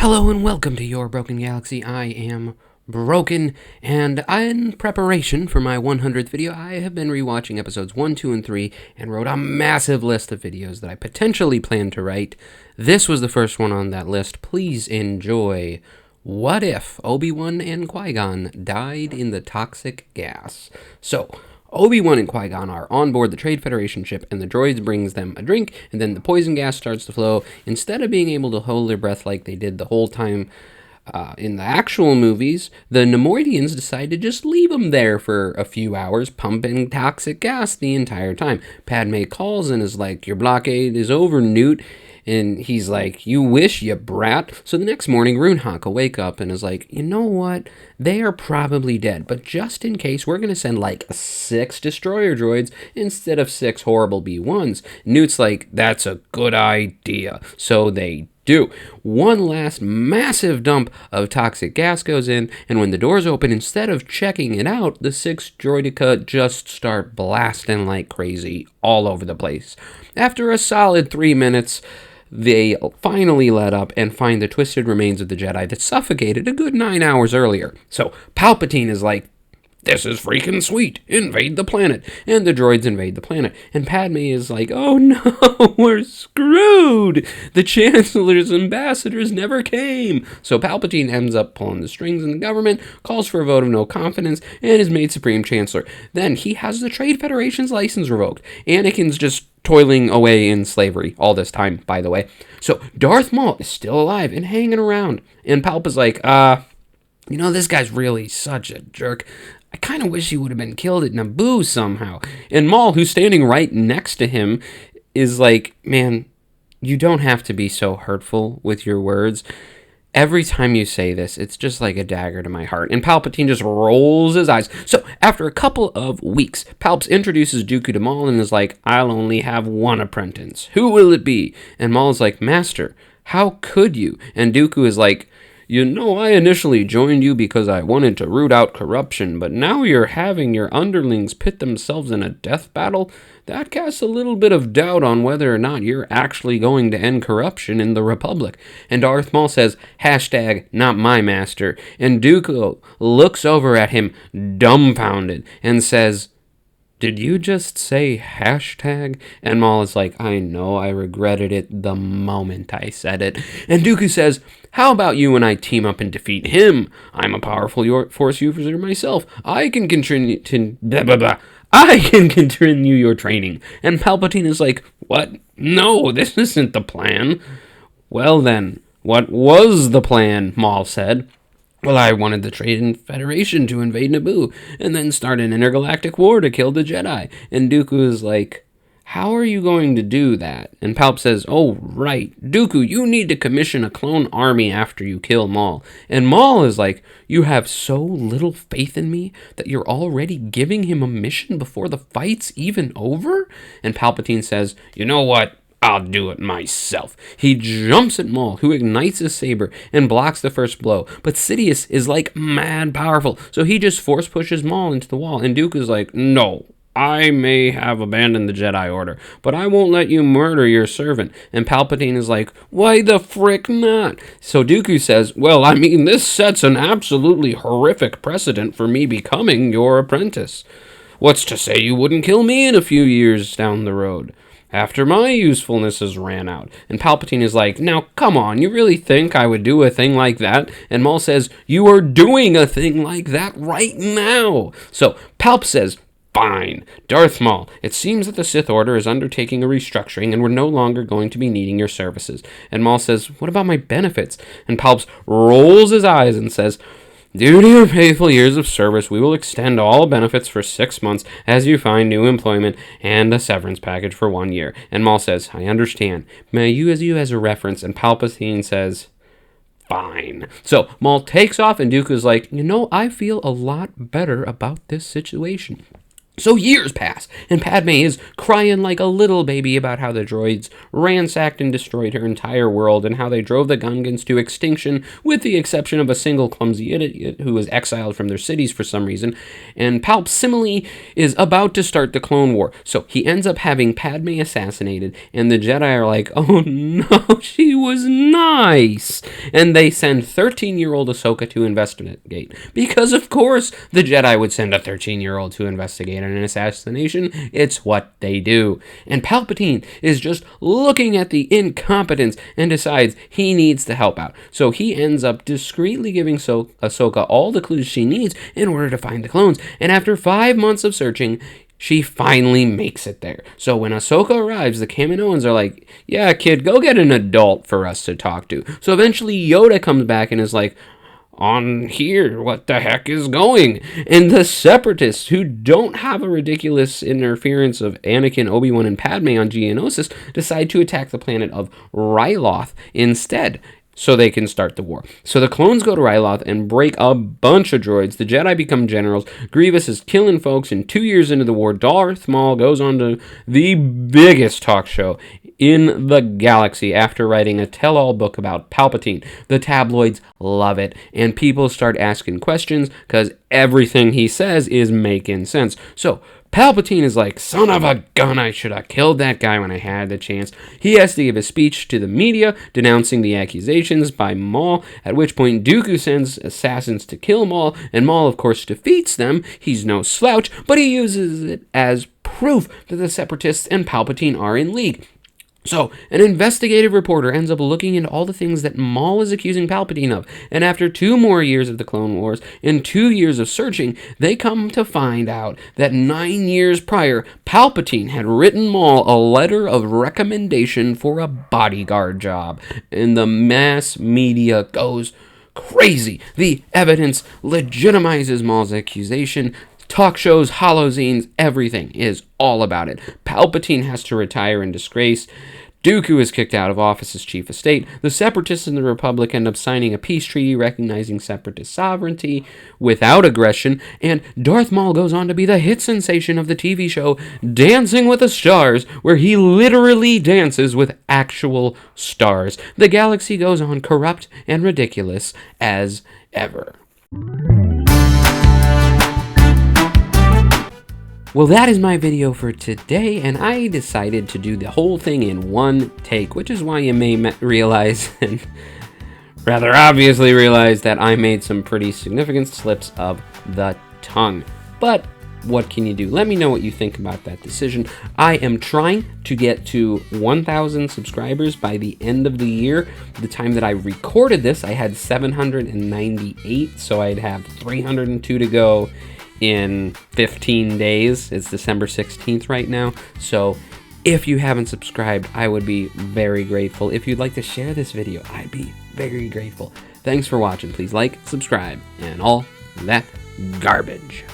Hello and welcome to Your Broken Galaxy. I am Broken, and in preparation for my 100th video, I have been rewatching episodes 1, 2, and 3, and wrote a massive list of videos that I potentially plan to write. This was the first one on that list. Please enjoy. What if Obi-Wan and Qui-Gon died in the toxic gas? So, Obi-Wan and Qui-Gon are on board the Trade Federation ship, and the droids brings them a drink, and then the poison gas starts to flow. Instead of being able to hold their breath like they did the whole time in the actual movies, the Neimoidians decide to just leave them there for a few hours, pumping toxic gas the entire time. Padme calls and is like, "Your blockade is over, Newt." And he's like, "You wish, you brat." So the next morning, Runehawk will wake up and is like, "You know what? They are probably dead. But just in case, we're going to send like 6 destroyer droids instead of 6 horrible B-1s. Newt's like, "That's a good idea." So they do. One last massive dump of toxic gas goes in, and when the doors open, instead of checking it out, the 6 droidica just start blasting like crazy all over the place. After a solid 3 minutes, they finally let up and find the twisted remains of the Jedi that suffocated a good 9 hours earlier. So Palpatine is like, "This is freaking sweet. Invade the planet." And the droids invade the planet. And Padme is like, "Oh no, we're screwed. The Chancellor's ambassadors never came." So Palpatine ends up pulling the strings in the government, calls for a vote of no confidence, and is made Supreme Chancellor. Then he has the Trade Federation's license revoked. Anakin's just toiling away in slavery all this time, by the way. So Darth Maul is still alive and hanging around. And Palp is like, this guy's really such a jerk. I kind of wish he would have been killed at Naboo somehow. And Maul, who's standing right next to him, is like, "Man, you don't have to be so hurtful with your words. Every time you say this, it's just like a dagger to my heart." And Palpatine just rolls his eyes. So, after a couple of weeks, Palps introduces Dooku to Maul and is like, "I'll only have one apprentice. Who will it be?" And Maul is like, "Master, how could you?" And Dooku is like, I initially joined you because I wanted to root out corruption, but now you're having your underlings pit themselves in a death battle? That casts a little bit of doubt on whether or not you're actually going to end corruption in the Republic." And Darth Maul says, "Not my master." And Dooku looks over at him dumbfounded and says, "Did you just say hashtag?" And Maul is like, "I know, I regretted it the moment I said it." And Dooku says, "How about you and I team up and defeat him? I'm a powerful force user myself. I can continue your training." And Palpatine is like, "What? No, this isn't the plan." "Well then, what was the plan?" Maul said. "Well, I wanted the Trade Federation to invade Naboo and then start an intergalactic war to kill the Jedi." And Dooku is like, "How are you going to do that?" And Palp says, "Oh, right. Dooku, you need to commission a clone army after you kill Maul." And Maul is like, "You have so little faith in me that you're already giving him a mission before the fight's even over?" And Palpatine says, "You know what? I'll do it myself." He jumps at Maul, who ignites his saber and blocks the first blow. But Sidious is like mad powerful, so he just force pushes Maul into the wall. And Dooku's like, "No, I may have abandoned the Jedi Order, but I won't let you murder your servant." And Palpatine is like, "Why the frick not?" So Dooku says, "Well, this sets an absolutely horrific precedent for me becoming your apprentice. What's to say you wouldn't kill me in a few years down the road, after my usefulness has ran out?" And Palpatine is like, "Now, come on, you really think I would do a thing like that?" And Maul says, "You are doing a thing like that right now." So Palp says, "Fine. Darth Maul, it seems that the Sith Order is undertaking a restructuring and we're no longer going to be needing your services." And Maul says, "What about my benefits?" And Palps rolls his eyes and says, "Due to your faithful years of service, we will extend all benefits for 6 months as you find new employment and a severance package for 1 year." And Maul says, "I understand. May I use you as a reference?" And Palpatine says, "Fine." So Maul takes off and Dooku's like, I feel a lot better about this situation." So years pass, and Padme is crying like a little baby about how the droids ransacked and destroyed her entire world, and how they drove the Gungans to extinction, with the exception of a single clumsy idiot who was exiled from their cities for some reason. And Palp similarly is about to start the Clone War, so he ends up having Padme assassinated, and the Jedi are like, oh no, she was nice! And they send 13-year-old Ahsoka to investigate, because of course the Jedi would send a 13-year-old to investigate an assassination. It's what they do. And Palpatine is just looking at the incompetence and decides he needs to help out. So he ends up discreetly giving Ahsoka all the clues she needs in order to find the clones. And after 5 months of searching, she finally makes it there. So when Ahsoka arrives, the Kaminoans are like, yeah, kid, go get an adult for us to talk to. So eventually Yoda comes back and is like, on here, what the heck is going? And the Separatists, who don't have a ridiculous interference of Anakin, Obi-Wan, and Padme on Geonosis, decide to attack the planet of Ryloth instead, so they can start the war. So the clones go to Ryloth and break a bunch of droids. The Jedi become generals. Grievous is killing folks, and 2 years into the war, Darth Maul goes on to the biggest talk show in the galaxy after writing a tell-all book about Palpatine. The tabloids love it, and people start asking questions because everything he says is making sense. So Palpatine is like, son of a gun, I should have killed that guy when I had the chance. He has to give a speech to the media denouncing the accusations by Maul, at which point Dooku sends assassins to kill Maul, and Maul of course defeats them. He's no slouch, but he uses it as proof that the Separatists and Palpatine are in league. So, an investigative reporter ends up looking into all the things that Maul is accusing Palpatine of, and after 2 more years of the Clone Wars and 2 years of searching, they come to find out that 9 years prior, Palpatine had written Maul a letter of recommendation for a bodyguard job, and the mass media goes crazy. The evidence legitimizes Maul's accusation. Talk shows, holozines, everything is all about it. Palpatine has to retire in disgrace. Dooku is kicked out of office as chief of state. The Separatists and the Republic end up signing a peace treaty recognizing Separatist sovereignty without aggression, and Darth Maul goes on to be the hit sensation of the TV show Dancing with the Stars, where he literally dances with actual stars. The galaxy goes on corrupt and ridiculous as ever. Well, that is my video for today, and I decided to do the whole thing in one take, which is why you may realize, and rather obviously realize, that I made some pretty significant slips of the tongue. But what can you do? Let me know what you think about that decision. I am trying to get to 1,000 subscribers by the end of the year. The time that I recorded this, I had 798, so I'd have 302 to go in 15 days. It's December 16th right now. So if you haven't subscribed, I would be very grateful. If you'd like to share this video, I'd be very grateful. Thanks for watching. Please like, subscribe, and all that garbage.